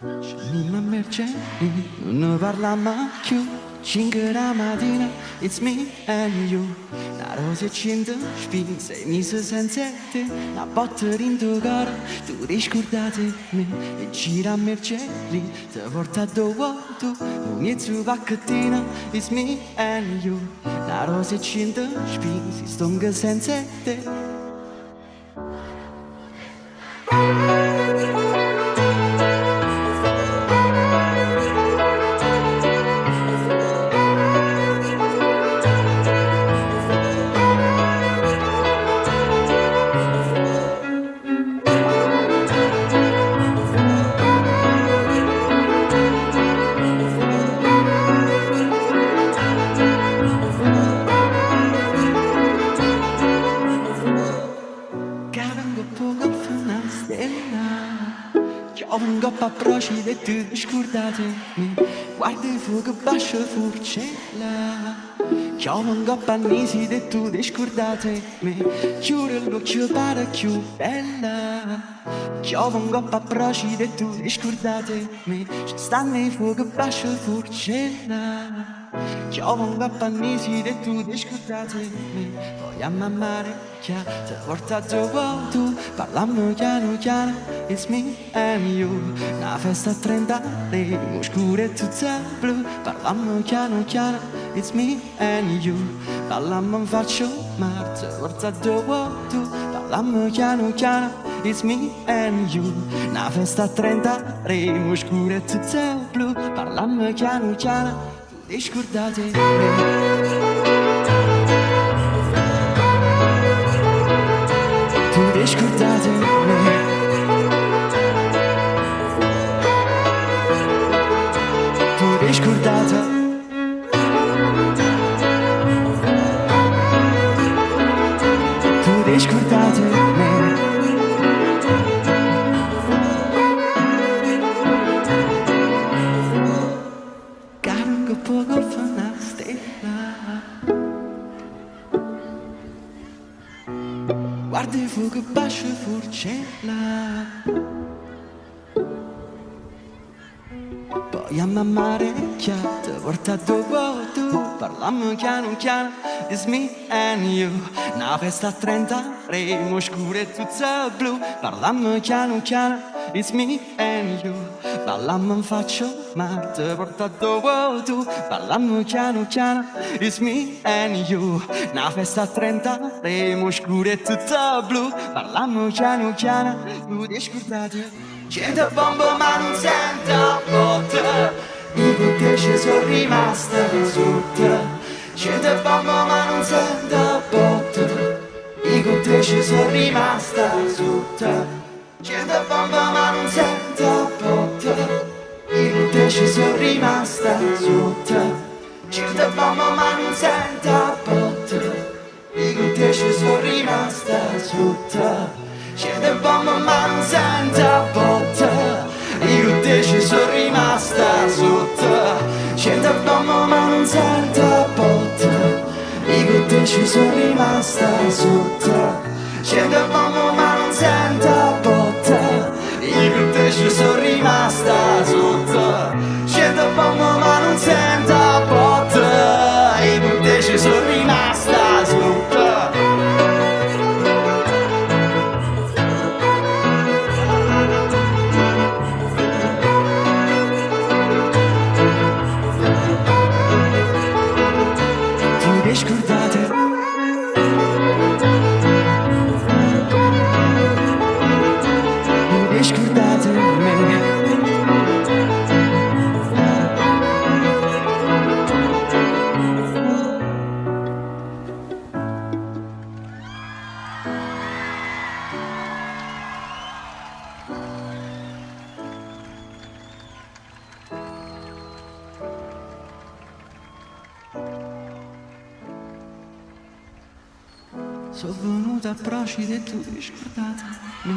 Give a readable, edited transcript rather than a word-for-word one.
Nima Mercelli, non ne parliamo più. 5 la mattina, it's me and you. La rosa accende, spin 6 mesi senza te. Una botta in tuo cuore, tu riscordate me. E gira a Mercelli, ti porta dove tu. Un inizio pacchettina, it's me and you. La rosa accende, spin si stonga senza te. Chiove coppa procida e tu scordatemi. Guarda il fuoco bascio forcella. Chiove coppa nisida e tu scordatemi. Chiude l'occhio pare più bella. Chiove coppa procida e tu scordatemi. Ci stanno il fuoco bascio forcella. Chiove coppa nisida e tu scordatemi. Poi a mamare ti porta dove tu. Parlammo piano piano, it's me and you. Una festa a 30 anni, scura e tutta blu. Parlammo piano piano, it's me and you. Parlammo in faccia Marte, porta dove tu. Parlammo piano piano, it's me and you. Una festa a 30 anni, scura e tutta blu. Parlammo piano piano, tu scordate me. Tu scordate me. Tu scordate. Tu scordate me. Caro poco fa una stella. Guarda il fuoco bascio forcella. Poi a mamare ti porta dove tu. Parlammo piano piano, it's me and you. Una festa a 30 remo scura e tutta blu. Parlammo piano piano, it's me and you. Parlammo in faccia ma ti porta dove tu. Parlammo piano piano, it's me and you. Una festa a 30 remo scura e tutta blu. Parlammo piano piano, tu ti scordate. Gente bomba ma non sento botte. I butti ci sono rimaste sotto. Gente bomba ma non sento botte. I butti ci sono rimaste sotto. Gente bomba ma non sento botte. I butti ci sono rimaste sotto. Gente bomba ma non sento botte. I butti ci sono rimaste sotto. Gente bomba ma non sento botte. Io te ci sono rimasta sotto. Gente bomba ma non sento botte. Io te ci sono rimasta sotto. Gente bomba ma non sento botte. Io te ci sono rimasta sotto. Gente bomba ma non sento botte. Io te ci sono rimasta sotto. Scordate. Scordate me. Sono venuta a procida e tu scordate me.